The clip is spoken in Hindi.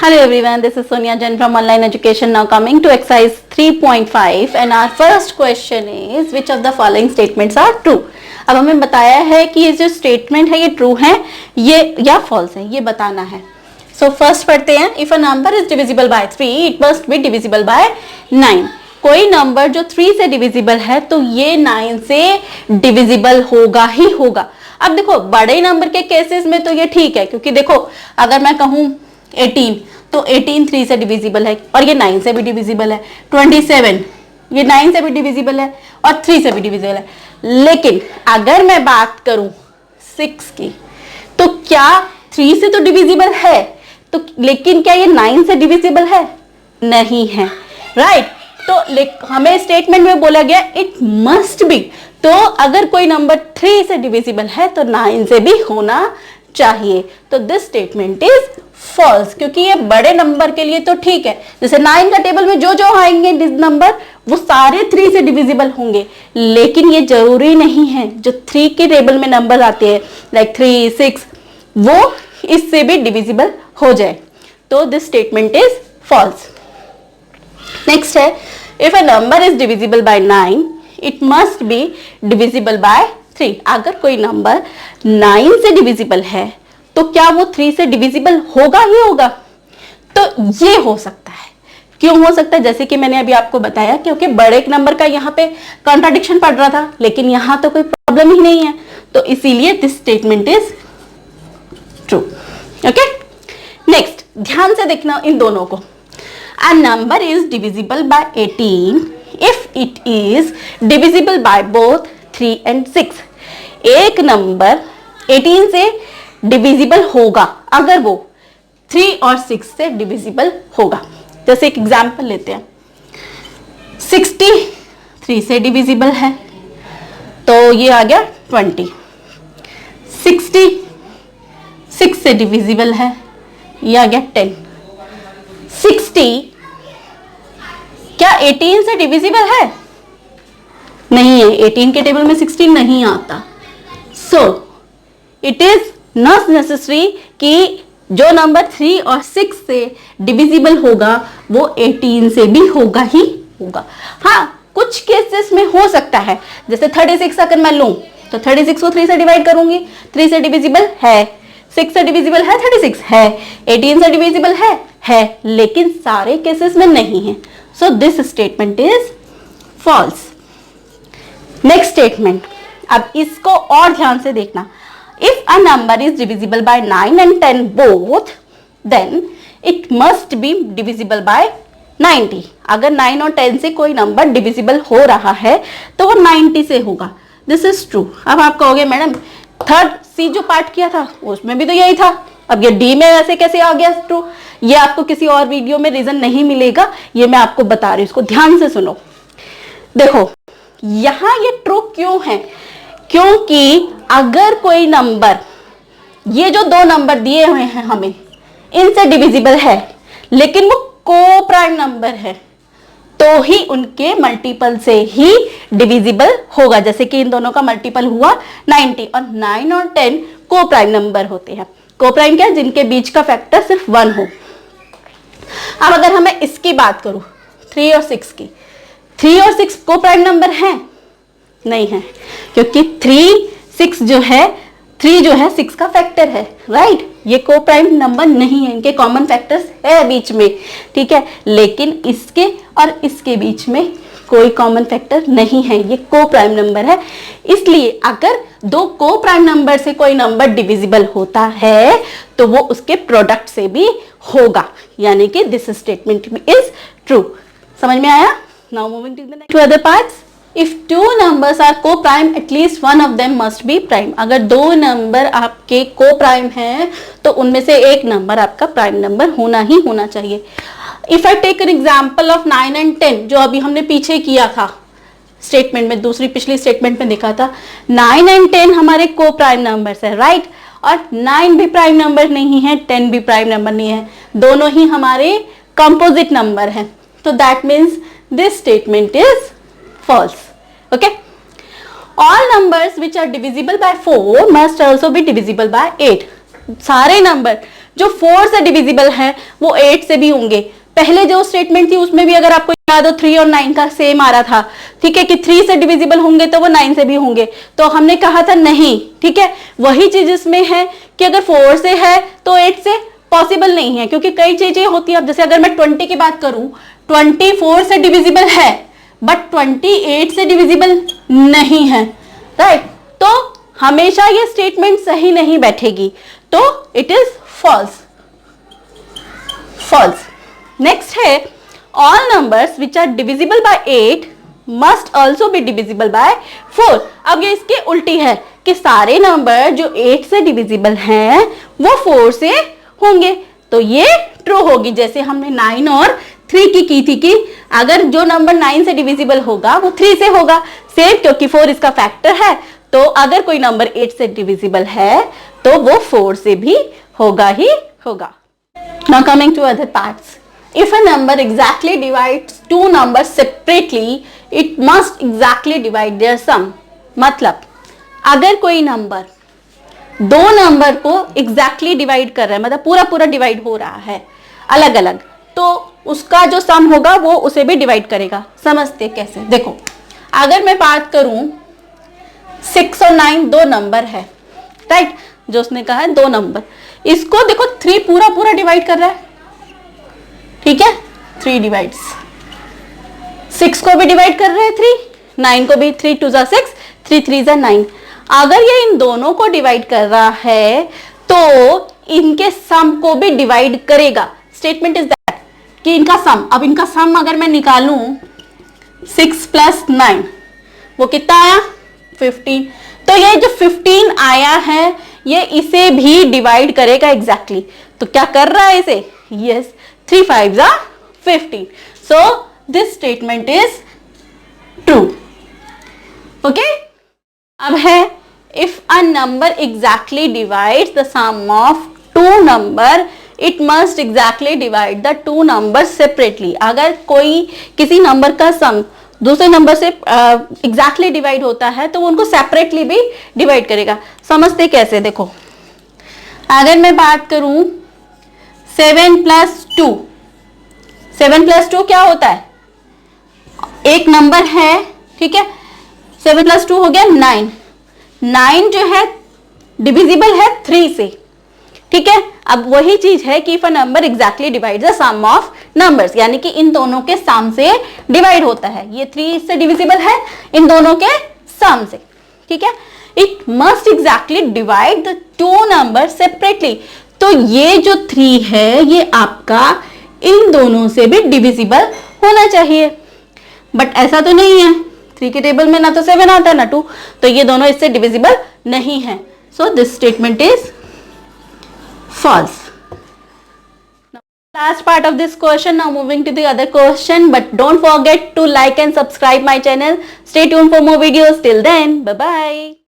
Hello everyone, this is Sonia Jain from Online Education. Now coming to exercise 3.5 and our first question is which of the following statements are true. अब हमें बताया है कि ये जो स्टेटमेंट है ये ट्रू है ये या फॉल्स है, ये बताना है. सो फर्स्ट पढ़ते हैं. If a number is divisible by 3 it must be divisible by 9. कोई नंबर जो 3 से डिविजिबल है तो ये 9 से डिविजिबल होगा ही होगा. अब देखो बड़े नंबर के केसेस में तो ये ठीक है, क्योंकि देखो अगर मैं कहूं 18 तो 18 3 से डिविजिबल है और ये 9 से भी डिविजिबल है. 27 ये 9 से भी डिविजिबल है और 3 से भी डिविजिबल है. लेकिन अगर मैं बात करूं 6 की तो क्या 3 से तो डिविजिबल है तो, लेकिन क्या ये 9 से डिविजिबल है? नहीं है, राइट. तो हमें स्टेटमेंट में बोला गया इट मस्ट बी. तो अगर कोई नंबर 3 से डिविजिबल है तो 9 से भी होना चाहिए. तो दिस स्टेटमेंट इज फॉल्स, क्योंकि ये बड़े नंबर के लिए तो ठीक है. जैसे 9 का टेबल में जो जो आएंगे नंबर वो सारे 3 से डिविजिबल होंगे, लेकिन ये जरूरी नहीं है. जो 3 के टेबल में नंबर आते हैं लाइक 3, 6 वो इससे भी डिविजिबल हो जाए. तो this statement is false. Next है if a number is divisible by 9 it must be divisible by 3. अगर कोई नंबर 9 से डिविजिबल है तो क्या वो 3 से डिविजिबल होगा ही होगा? तो ये हो सकता है. क्यों हो सकता है? जैसे कि मैंने अभी आपको बताया, क्योंकि बड़े नंबर का यहाँ पे कॉन्ट्राडिक्शन पड़ रहा था, लेकिन यहां तो कोई प्रॉब्लम ही नहीं है, तो इसीलिए this statement is true. Okay, next ध्यान से देखना इन दोनों को. अ number is divisible bye 18 if it is divisible by both 3 and 6. एक नंबर 18 से डिविजिबल होगा अगर वो 3 और 6 से डिविजिबल होगा. जैसे एक एग्जांपल लेते हैं. 60 3 से डिविजिबल है तो ये आ गया 20. 60 6 से डिविजिबल है, ये आ गया 10. 60 क्या 18 से डिविजिबल है? नहीं है, 18 के टेबल में 16 नहीं आता. So it is not necessary कि जो नंबर 3 और 6 से डिविजिबल होगा वो 18 से भी होगा ही होगा. हाँ, कुछ केसेस में हो सकता है. जैसे 36 अगर मैं लूं तो 36 को 3 से डिवाइड करूंगी, 3 से डिविजिबल है, 6 से डिविजिबल है, 36 है, 18 से डिविजिबल है, लेकिन सारे केसेस में नहीं है. So this statement is false. Next statement, अब इसको और ध्यान से देखना. If a number is divisible by 9 and 10 both then it must be divisible by 90. अगर 9 और 10 से कोई नंबर डिविजिबल हो रहा है तो वो 90 से होगा. This is true. अब आप कहोगे मैडम थर्ड सी जो पार्ट किया था उसमें भी तो यही था, अब ये डी में ऐसे कैसे आ गया ट्रू? ये आपको किसी और वीडियो में रीजन नहीं मिलेगा, ये मैं आपको बता रही हूँ, इसको ध्यान से सुनो. देखो यहां ये ट्रू क्यों है? क्योंकि अगर कोई नंबर, ये जो दो नंबर दिए हुए हैं हमें, इनसे डिविजिबल है लेकिन वो को प्राइम नंबर है तो ही उनके मल्टीपल से ही डिविजिबल होगा. जैसे कि इन दोनों का मल्टीपल हुआ 90 और 9 और 10 को प्राइम नंबर होते हैं. को प्राइम क्या? जिनके बीच का फैक्टर सिर्फ 1 हो. अब अगर हमें इसकी बात करूं 3 और 6 की, 3 और 6 को प्राइम नंबर हैं? नहीं है, क्योंकि 3 जो है 6 का फैक्टर है, राइट. ये को प्राइम नंबर नहीं है, इनके कॉमन फैक्टर्स है बीच में, ठीक है, लेकिन इसके और इसके बीच में कोई कॉमन फैक्टर नहीं है, ये को प्राइम नंबर है. इसलिए अगर दो को प्राइम नंबर से कोई नंबर डिविजिबल होता है तो वो उसके प्रोडक्ट से भी होगा, यानी कि दिस स्टेटमेंट इज ट्रू. समझ में आया? Now moving to other parts. If two numbers are co-prime, at least one of them must be prime. अगर दो नंबर आपके co-prime हैं तो उनमें से एक नंबर आपका प्राइम नंबर होना ही होना चाहिए. If I take an example of 9 and 10, जो अभी हमने पीछे किया था स्टेटमेंट में, दूसरी पिछली स्टेटमेंट में देखा था, 9 and 10 हमारे co-prime नंबर्स है, राइट. और 9 भी प्राइम नंबर नहीं है, 10 भी प्राइम नंबर नहीं है, दोनों ही हमारे कंपोजिट नंबर हैं. तो that means this statement is false. Okay, all numbers which are divisible by 4 must also be divisible by 8. सारे नंबर जो 4 से डिविजिबल है वो 8 से भी होंगे। पहले जो स्टेटमेंट थी उसमें भी अगर आपको याद हो 3 और 9 का सेम आ रहा था, ठीक है, कि 3 से डिविजिबल होंगे तो वो 9 से भी होंगे, तो हमने कहा था नहीं, ठीक है। वही चीज इसमें है कि अगर 4 से है तो 8 से पॉसिबल नहीं है, क्योंकि कई चीजें होती है। अब जैसे अगर मैं 20 की बात करूं, 24 से डिविजिबल है बट 28 से डिविजिबल नहीं है, राइट, तो हमेशा ये स्टेटमेंट सही नहीं बैठेगी, तो it is false. False. Next है all numbers which are divisible by 8 must also be divisible by 4। अब ये इसके उल्टी है कि सारे नंबर जो 8 से डिविजिबल हैं वो 4 से होंगे, तो ये ट्रू होगी। जैसे हमने 9 और 3 की थी कि अगर जो नंबर 9 से डिविजिबल होगा वो 3 से होगा, सेम, क्योंकि 4 इसका फैक्टर है, तो अगर कोई नंबर 8 से डिविजिबल है तो वो 4 से भी होगा ही होगा। Now coming to other parts. If a number exactly divides two numbers separately, it must exactly divide their sum. मतलब अगर कोई नंबर दो नंबर को exactly डिवाइड कर रहा है, मतलब पूरा पूरा डिवाइड हो रहा है अलग अलग, तो उसका जो सम होगा वो उसे भी डिवाइड करेगा। समझते कैसे? देखो, अगर मैं बात करूं 6 और 9 दो नंबर है, राइट, जो उसने कहा है दो नंबर, इसको देखो 3 पूरा पूरा डिवाइड कर रहा है, ठीक है, 3 डिवाइड्स, 6 को भी डिवाइड कर रहे हैं 3, 9 को भी, 3 2 6, 3 3 9। अगर ये इन दोनों को डिवाइड कर रहा है तो इनके सम को भी डिवाइड करेगा। स्टेटमेंट इज दैट कि इनका सम, अब इनका सम अगर मैं निकालूं 6 + 9 वो कितना आया? 15। तो ये जो 15 आया है ये इसे भी डिवाइड करेगा एग्जैक्टली। तो क्या कर रहा है इसे? Yes, 3 5 15। So this statement is true. Okay, अब है if a number exactly divides the sum of two number it must exactly divide the two number separately. अगर कोई किसी नंबर का सम दूसरे नंबर से एग्जैक्टली डिवाइड होता है तो वो उनको सेपरेटली भी डिवाइड करेगा। समझते कैसे? देखो, अगर मैं बात करूं 7 + 2, 7 + 2 क्या होता है? एक नंबर है, ठीक है, 7 + 2 हो गया 9। 9 जो है डिविजिबल है 3 से, ठीक है। अब वही चीज है कि if a number exactly divide the sum of numbers, यानी कि इन दोनों के सम से डिवाइड होता है। ये 3 से डिविजिबल है इन दोनों के सम से, ठीक है। It must exactly divide the two number separately. तो ये जो 3 है ये आपका इन दोनों से भी डिविजिबल होना चाहिए, बट ऐसा तो नहीं है। 3 के टेबल में ना तो 7 आता है ना 2, तो ये दोनों इससे डिविजिबल नहीं है। So this statement is false. Now, last part of this question. Now moving to the other question, but don't forget to like and subscribe my channel. Stay tuned for more videos. Till then, bye bye.